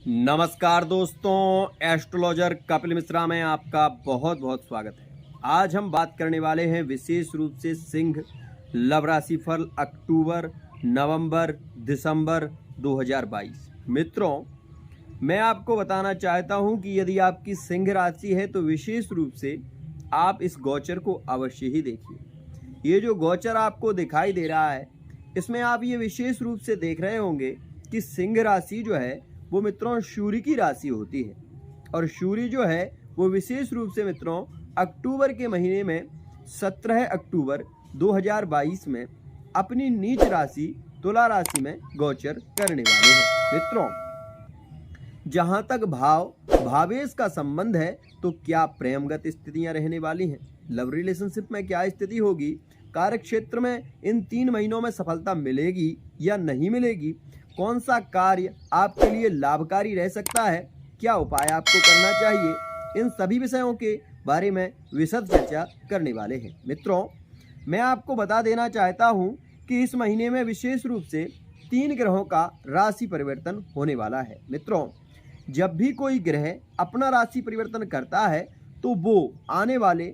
नमस्कार दोस्तों, एस्ट्रोलॉजर कपिल मिश्रा में आपका बहुत बहुत स्वागत है। आज हम बात करने वाले हैं विशेष रूप से सिंह लव राशि फल अक्टूबर, नवंबर, दिसंबर 2022। मित्रों, मैं आपको बताना चाहता हूं कि यदि आपकी सिंह राशि है तो विशेष रूप से आप इस गोचर को अवश्य ही देखिए। ये जो गोचर आपको दिखाई दे रहा है, इसमें आप ये विशेष रूप से देख रहे होंगे कि सिंह राशि जो है वो मित्रों सूर्य की राशि होती है। और सूर्य जो है वो विशेष रूप से मित्रों अक्टूबर के महीने में 17 अक्टूबर 2022 में अपनी नीच राशि तुला राशि में गोचर करने वाले हैं। मित्रों, जहां तक भावेश का संबंध है तो क्या प्रेमगत स्थितियां रहने वाली हैं, लव रिलेशनशिप में क्या स्थिति होगी, कार्य क्षेत्र में इन 3 महीनों में सफलता मिलेगी या नहीं मिलेगी, कौन सा कार्य आपके लिए लाभकारी रह सकता है, क्या उपाय आपको करना चाहिए, इन सभी विषयों के बारे में विशद चर्चा करने वाले हैं। मित्रों, मैं आपको बता देना चाहता हूं कि इस महीने में विशेष रूप से 3 ग्रहों का राशि परिवर्तन होने वाला है। मित्रों, जब भी कोई ग्रह अपना राशि परिवर्तन करता है तो वो आने वाले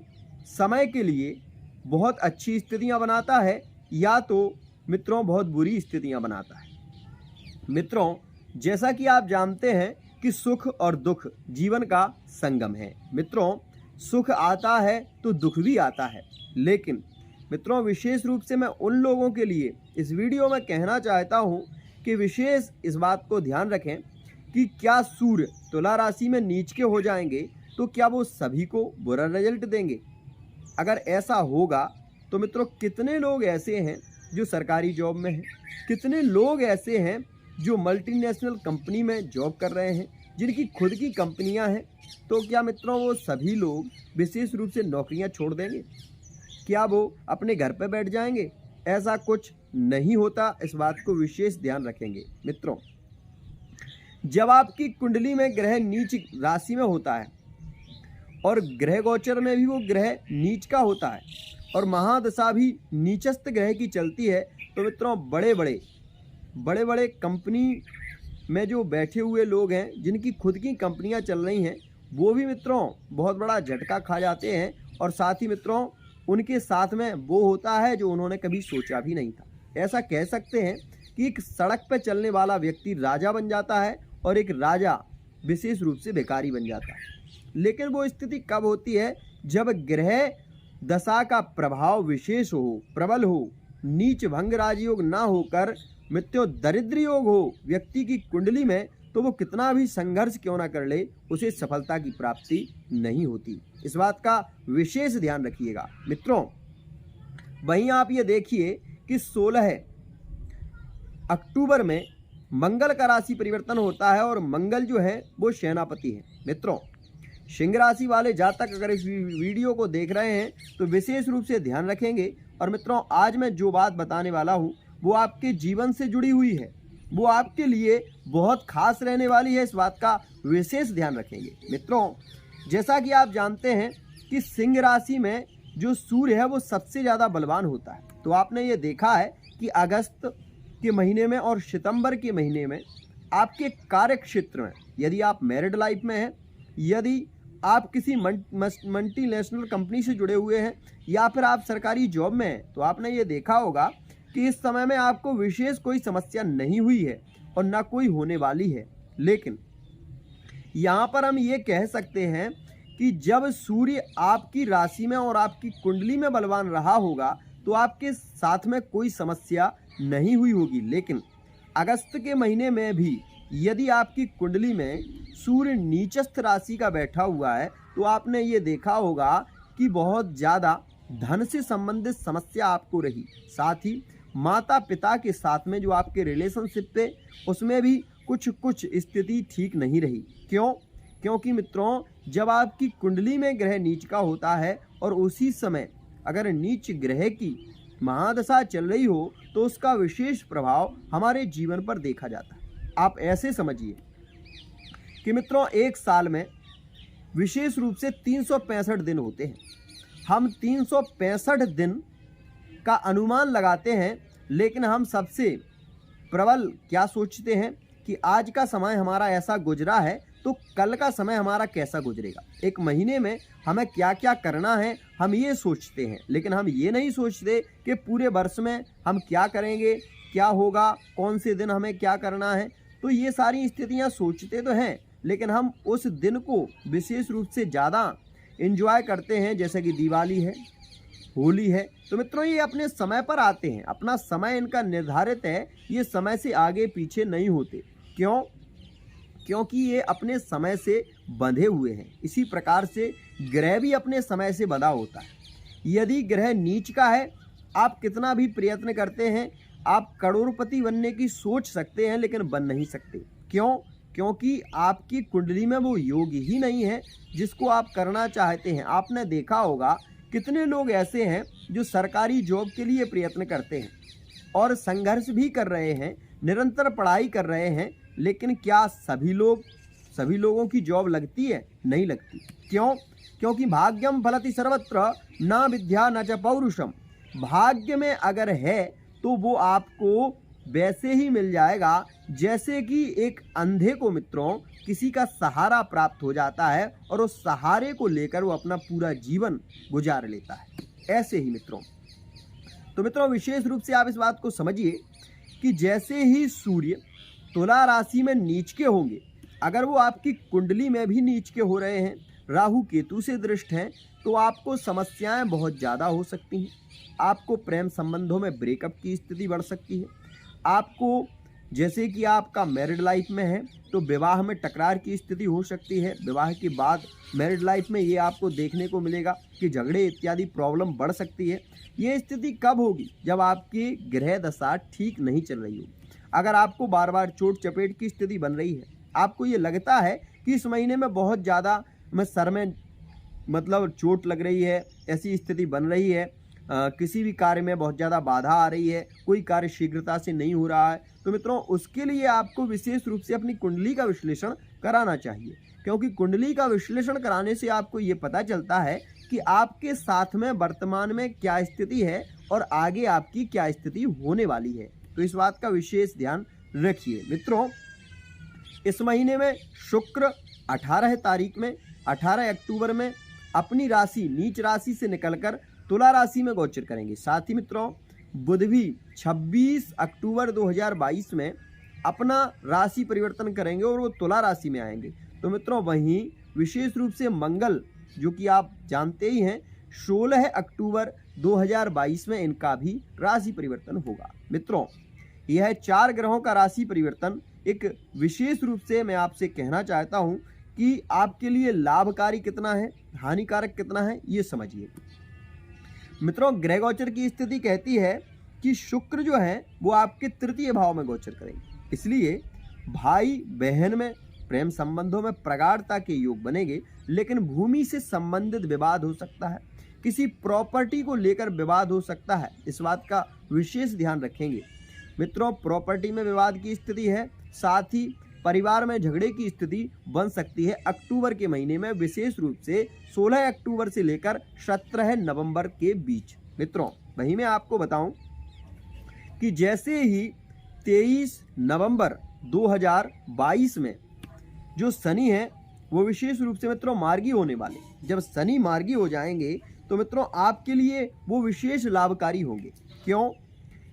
समय के लिए बहुत अच्छी स्थितियां बनाता है या तो मित्रों बहुत बुरी स्थितियां बनाता है। मित्रों, जैसा कि आप जानते हैं कि सुख और दुख जीवन का संगम है। मित्रों, सुख आता है तो दुख भी आता है, लेकिन मित्रों विशेष रूप से मैं उन लोगों के लिए इस वीडियो में कहना चाहता हूं कि विशेष इस बात को ध्यान रखें कि क्या सूर्य तुला राशि में नीच के हो जाएंगे तो क्या वो सभी को बुरा रिजल्ट देंगे। अगर ऐसा होगा तो मित्रों कितने लोग ऐसे हैं जो सरकारी जॉब में हैं, कितने लोग ऐसे हैं जो मल्टीनेशनल कंपनी में जॉब कर रहे हैं, जिनकी खुद की कंपनियां हैं, तो क्या मित्रों वो सभी लोग विशेष रूप से नौकरियां छोड़ देंगे, क्या वो अपने घर पर बैठ जाएंगे? ऐसा कुछ नहीं होता, इस बात को विशेष ध्यान रखेंगे। मित्रों, जब आपकी कुंडली में ग्रह नीच राशि में होता है और ग्रह गोचर में भी वो ग्रह नीच का होता है और महादशा भी नीचस्थ ग्रह की चलती है, तो मित्रों बड़े बड़े कंपनी में जो बैठे हुए लोग हैं, जिनकी खुद की कंपनियां चल रही हैं, वो भी मित्रों बहुत बड़ा झटका खा जाते हैं। और साथ ही मित्रों उनके साथ में वो होता है जो उन्होंने कभी सोचा भी नहीं था। ऐसा कह सकते हैं कि एक सड़क पर चलने वाला व्यक्ति राजा बन जाता है और एक राजा विशेष रूप से भिखारी बन जाता है। लेकिन वो स्थिति कब होती है? जब ग्रह दशा का प्रभाव विशेष हो, प्रबल हो, नीच भंग राजयोग ना होकर मित्रों दरिद्र योग हो व्यक्ति की कुंडली में, तो वो कितना भी संघर्ष क्यों ना कर ले, उसे सफलता की प्राप्ति नहीं होती। इस बात का विशेष ध्यान रखिएगा। मित्रों, वहीं आप ये देखिए कि 16 अक्टूबर में मंगल का राशि परिवर्तन होता है और मंगल जो है वो सेनापति है। मित्रों, सिंह राशि वाले जातक अगर इस वीडियो को देख रहे हैं तो विशेष रूप से ध्यान रखेंगे। और मित्रों, आज मैं जो बात बताने वाला हूँ वो आपके जीवन से जुड़ी हुई है, वो आपके लिए बहुत खास रहने वाली है, इस बात का विशेष ध्यान रखेंगे। मित्रों, जैसा कि आप जानते हैं कि सिंह राशि में जो सूर्य है वो सबसे ज़्यादा बलवान होता है। तो आपने ये देखा है कि अगस्त के महीने में और सितंबर के महीने में आपके कार्य क्षेत्र में, यदि आप मैरिड लाइफ में हैं, यदि आप किसी मल्टीनेशनल कंपनी से जुड़े हुए हैं या फिर आप सरकारी जॉब में हैं, तो आपने ये देखा होगा कि इस समय में आपको विशेष कोई समस्या नहीं हुई है और ना कोई होने वाली है। लेकिन यहाँ पर हम ये कह सकते हैं कि जब सूर्य आपकी राशि में और आपकी कुंडली में बलवान रहा होगा तो आपके साथ में कोई समस्या नहीं हुई होगी। लेकिन अगस्त के महीने में भी यदि आपकी कुंडली में सूर्य नीचस्थ राशि का बैठा हुआ है तो आपने ये देखा होगा कि बहुत ज़्यादा धन से संबंधित समस्या आपको रही। साथ ही माता पिता के साथ में जो आपके रिलेशनशिप थे उसमें भी कुछ स्थिति ठीक नहीं रही। क्यों? क्योंकि मित्रों जब आपकी कुंडली में ग्रह नीच का होता है और उसी समय अगर नीच ग्रह की महादशा चल रही हो तो उसका विशेष प्रभाव हमारे जीवन पर देखा जाता है। आप ऐसे समझिए कि मित्रों एक साल में विशेष रूप से 365 दिन होते हैं। हम 365 दिन का अनुमान लगाते हैं, लेकिन हम सबसे प्रबल क्या सोचते हैं कि आज का समय हमारा ऐसा गुजरा है तो कल का समय हमारा कैसा गुजरेगा। एक महीने में हमें क्या क्या करना है हम ये सोचते हैं, लेकिन हम ये नहीं सोचते कि पूरे वर्ष में हम क्या करेंगे, क्या होगा, कौन से दिन हमें क्या करना है। तो ये सारी स्थितियाँ सोचते तो हैं, लेकिन हम उस दिन को विशेष रूप से ज़्यादा एंजॉय करते हैं, जैसे कि दिवाली है, होली है। तो मित्रों ये अपने समय पर आते हैं, अपना समय इनका निर्धारित है, ये समय से आगे पीछे नहीं होते। क्यों? क्योंकि ये अपने समय से बंधे हुए हैं। इसी प्रकार से ग्रह भी अपने समय से बंधा होता है। यदि ग्रह नीच का है, आप कितना भी प्रयत्न करते हैं, आप करोड़पति बनने की सोच सकते हैं लेकिन बन नहीं सकते। क्यों? क्योंकि आपकी कुंडली में वो योग ही नहीं है जिसको आप करना चाहते हैं। आपने देखा होगा कितने लोग ऐसे हैं जो सरकारी जॉब के लिए प्रयत्न करते हैं और संघर्ष भी कर रहे हैं, निरंतर पढ़ाई कर रहे हैं, लेकिन क्या सभी लोगों की जॉब लगती है? नहीं लगती। क्यों? क्योंकि भाग्यम फलति सर्वत्र न विद्या न च पौरुषम। भाग्य में अगर है तो वो आपको वैसे ही मिल जाएगा जैसे कि एक अंधे को मित्रों किसी का सहारा प्राप्त हो जाता है और उस सहारे को लेकर वो अपना पूरा जीवन गुजार लेता है। ऐसे ही मित्रों, तो मित्रों विशेष रूप से आप इस बात को समझिए कि जैसे ही सूर्य तुला राशि में नीच के होंगे, अगर वो आपकी कुंडली में भी नीच के हो रहे हैं, राहु केतु से दृष्ट हैं, तो आपको समस्याएं बहुत ज़्यादा हो सकती हैं। आपको प्रेम संबंधों में ब्रेकअप की स्थिति बढ़ सकती है। आपको जैसे कि आपका मैरिड लाइफ में है तो विवाह में टकरार की स्थिति हो सकती है। विवाह के बाद मैरिड लाइफ में ये आपको देखने को मिलेगा कि झगड़े इत्यादि प्रॉब्लम बढ़ सकती है। ये स्थिति कब होगी? जब आपकी ग्रह दशा ठीक नहीं चल रही होगी। अगर आपको बार बार चोट चपेट की स्थिति बन रही है, आपको ये लगता है कि इस महीने में बहुत ज़्यादा सर में मतलब चोट लग रही है, ऐसी स्थिति बन रही है, किसी भी कार्य में बहुत ज़्यादा बाधा आ रही है, कोई कार्य शीघ्रता से नहीं हो रहा है, तो मित्रों उसके लिए आपको विशेष रूप से अपनी कुंडली का विश्लेषण कराना चाहिए। क्योंकि कुंडली का विश्लेषण कराने से आपको ये पता चलता है कि आपके साथ में वर्तमान में क्या स्थिति है और आगे आपकी क्या स्थिति होने वाली है। तो इस बात का विशेष ध्यान रखिए। मित्रों इस महीने में शुक्र 18 अक्टूबर में अपनी राशि नीच राशि से निकलकर तुला राशि में गोचर करेंगे। साथ ही मित्रों बुध भी 26 अक्टूबर 2022 में अपना राशि परिवर्तन करेंगे और वो तुला राशि में आएंगे। तो मित्रों वहीं विशेष रूप से मंगल, जो कि आप जानते ही हैं, 16 अक्टूबर 2022 में इनका भी राशि परिवर्तन होगा। मित्रों यह 4 ग्रहों का राशि परिवर्तन एक विशेष रूप से मैं आपसे कहना चाहता हूं कि आपके लिए लाभकारी कितना है, हानिकारक कितना है, ये समझिए। मित्रों ग्रह गोचर की स्थिति कहती है कि शुक्र जो है वो आपके तृतीय भाव में गोचर करेंगे। इसलिए भाई बहन में प्रेम संबंधों में प्रगाढ़ता के योग बनेंगे, लेकिन भूमि से संबंधित विवाद हो सकता है, किसी प्रॉपर्टी को लेकर विवाद हो सकता है। इस बात का विशेष ध्यान रखेंगे। मित्रों प्रॉपर्टी में विवाद की स्थिति है, साथ ही परिवार में झगड़े की स्थिति बन सकती है अक्टूबर के महीने में, विशेष रूप से 16 अक्टूबर से लेकर 17 नवंबर के बीच। मित्रों वहीं मैं आपको बताऊं कि जैसे ही 23 नवंबर 2022 में जो शनि है वो विशेष रूप से मित्रों मार्गी होने वाले। जब शनि मार्गी हो जाएंगे तो मित्रों आपके लिए वो विशेष लाभकारी होंगे। क्यों?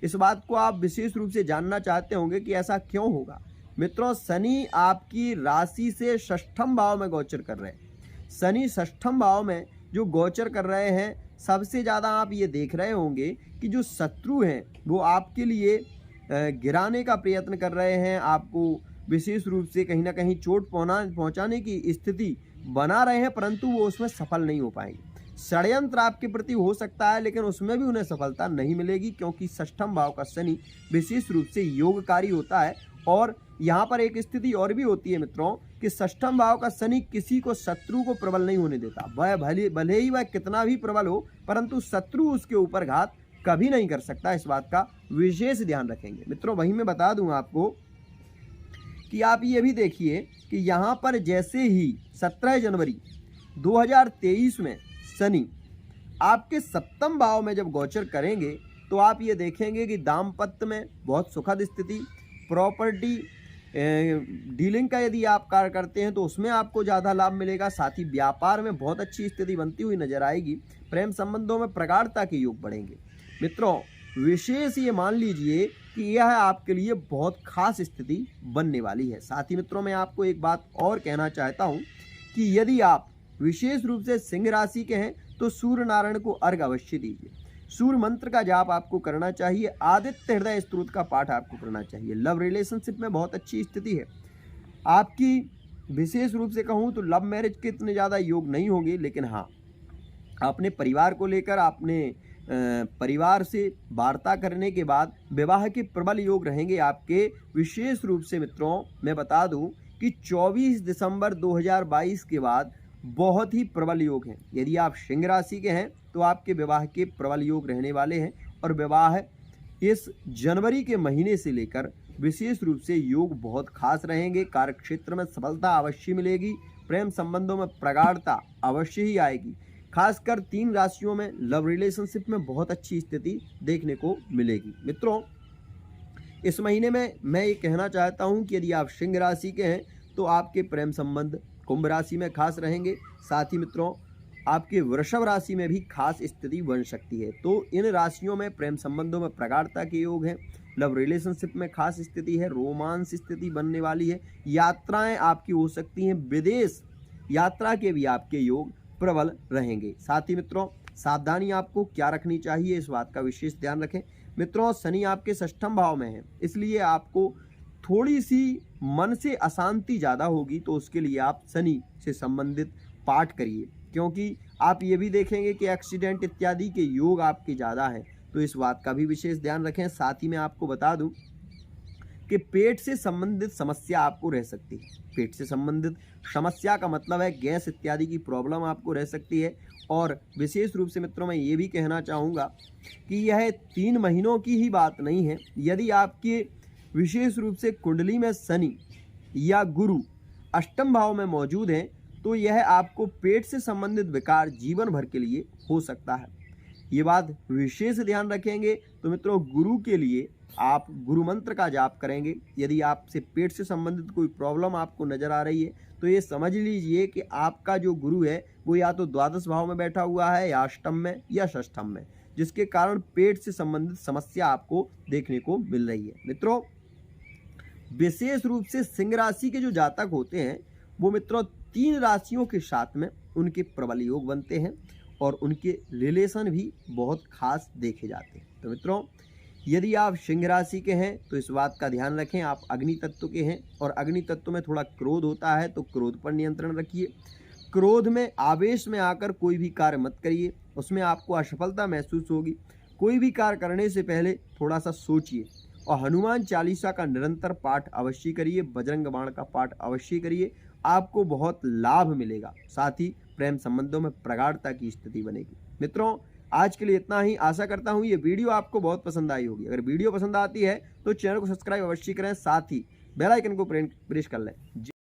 इस बात को आप विशेष रूप से जानना चाहते होंगे कि ऐसा क्यों होगा। मित्रों शनि आपकी राशि से षष्ठम भाव में गोचर कर रहे हैं। शनि षष्ठम भाव में जो गोचर कर रहे हैं, सबसे ज़्यादा आप ये देख रहे होंगे कि जो शत्रु हैं वो आपके लिए गिराने का प्रयत्न कर रहे हैं, आपको विशेष रूप से कहीं ना कहीं चोट पहुंचाने की स्थिति बना रहे हैं, परंतु वो उसमें सफल नहीं हो पाएंगे। षड्यंत्र आपके प्रति हो सकता है, लेकिन उसमें भी उन्हें सफलता नहीं मिलेगी, क्योंकि षष्ठम भाव का शनि विशेष रूप से योगकारी होता है। और यहाँ पर एक स्थिति और भी होती है मित्रों कि षष्ठम भाव का शनि किसी को शत्रु को प्रबल नहीं होने देता। वह भले ही वह कितना भी प्रबल हो, परंतु शत्रु उसके ऊपर घात कभी नहीं कर सकता। इस बात का विशेष ध्यान रखेंगे। मित्रों वहीं मैं बता दूं आपको कि आप ये भी देखिए कि यहाँ पर जैसे ही 17 जनवरी 2023 में शनि आपके सप्तम भाव में जब गोचर करेंगे तो आप ये देखेंगे कि दाम्पत्य में बहुत सुखद स्थिति, प्रॉपर्टी डीलिंग का यदि आप कार्य करते हैं तो उसमें आपको ज़्यादा लाभ मिलेगा। साथ ही व्यापार में बहुत अच्छी स्थिति बनती हुई नजर आएगी। प्रेम संबंधों में प्रगाढ़ता के योग बढ़ेंगे। मित्रों, विशेष ये मान लीजिए कि यह आपके लिए बहुत खास स्थिति बनने वाली है। साथ ही मित्रों, मैं आपको एक बात और कहना चाहता हूँ कि यदि आप विशेष रूप से सिंह राशि के हैं तो सूर्य नारायण को अर्घ अवश्य दीजिए। सूर्य मंत्र का जाप आपको करना चाहिए। आदित्य हृदय स्तोत्र का पाठ आपको करना चाहिए। लव रिलेशनशिप में बहुत अच्छी स्थिति है आपकी। विशेष रूप से कहूँ तो लव मैरिज के इतने ज़्यादा योग नहीं होंगे, लेकिन हाँ, अपने परिवार को लेकर अपने परिवार से वार्ता करने के बाद विवाह के प्रबल योग रहेंगे आपके। विशेष रूप से मित्रों, मैं बता दूं कि 24 दिसंबर 2022 के बाद बहुत ही प्रबल योग हैं। यदि आप सिंह राशि के हैं तो आपके विवाह के प्रबल योग रहने वाले हैं और विवाह इस जनवरी के महीने से लेकर विशेष रूप से योग बहुत खास रहेंगे। कार्य क्षेत्र में सफलता अवश्य मिलेगी। प्रेम संबंधों में प्रगाढ़ता अवश्य ही आएगी। खासकर 3 राशियों में लव रिलेशनशिप में बहुत अच्छी स्थिति देखने को मिलेगी। मित्रों, इस महीने में मैं ये कहना चाहता हूँ कि यदि आप सिंह राशि के हैं तो आपके प्रेम संबंध कुंभ राशि में खास रहेंगे। साथ ही मित्रों, आपके वृषभ राशि में भी खास स्थिति बन सकती है। तो इन राशियों में प्रेम संबंधों में प्रगाढ़ता के योग हैं। लव रिलेशनशिप में खास स्थिति है। रोमांस स्थिति बनने वाली है। यात्राएं आपकी हो सकती हैं। विदेश यात्रा के भी आपके योग प्रबल रहेंगे। साथ ही मित्रों, सावधानी आपको क्या रखनी चाहिए, इस बात का विशेष ध्यान रखें। मित्रों, शनि आपके षष्ठम भाव में है, इसलिए आपको थोड़ी सी मन से अशांति ज़्यादा होगी। तो उसके लिए आप शनि से संबंधित पाठ करिए, क्योंकि आप ये भी देखेंगे कि एक्सीडेंट इत्यादि के योग आपके ज़्यादा हैं। तो इस बात का भी विशेष ध्यान रखें। साथ ही मैं आपको बता दूं कि पेट से संबंधित समस्या आपको रह सकती है। पेट से संबंधित समस्या का मतलब है गैस इत्यादि की प्रॉब्लम आपको रह सकती है। और विशेष रूप से मित्रों, मैं ये भी कहना चाहूँगा कि यह 3 महीनों की ही बात नहीं है। यदि आपके विशेष रूप से कुंडली में शनि या गुरु अष्टम भाव में मौजूद हैं तो यह आपको पेट से संबंधित विकार जीवन भर के लिए हो सकता है। ये बात विशेष ध्यान रखेंगे। तो मित्रों, गुरु के लिए आप गुरु मंत्र का जाप करेंगे। यदि आपसे पेट से संबंधित कोई प्रॉब्लम आपको नजर आ रही है तो ये समझ लीजिए कि आपका जो गुरु है वो या तो द्वादश भाव में बैठा हुआ है या अष्टम में या षष्ठम में, जिसके कारण पेट से संबंधित समस्या आपको देखने को मिल रही है। मित्रों, विशेष रूप से सिंह राशि के जो जातक होते हैं वो मित्रों 3 राशियों के साथ में उनके प्रबल योग बनते हैं और उनके रिलेशन भी बहुत खास देखे जाते हैं। तो मित्रों, यदि आप सिंह राशि के हैं तो इस बात का ध्यान रखें, आप अग्नि तत्व के हैं और अग्नि तत्व में थोड़ा क्रोध होता है, तो क्रोध पर नियंत्रण रखिए। क्रोध में आवेश में आकर कोई भी कार्य मत करिए, उसमें आपको असफलता महसूस होगी। कोई भी कार्य करने से पहले थोड़ा सा सोचिए और हनुमान चालीसा का निरंतर पाठ अवश्य करिए। बजरंग बाण का पाठ अवश्य करिए, आपको बहुत लाभ मिलेगा। साथ ही प्रेम संबंधों में प्रगाढ़ता की स्थिति बनेगी। मित्रों, आज के लिए इतना ही। आशा करता हूँ ये वीडियो आपको बहुत पसंद आई होगी। अगर वीडियो पसंद आती है तो चैनल को सब्सक्राइब अवश्य करें, साथ ही बेल आइकन को प्रेस कर लें।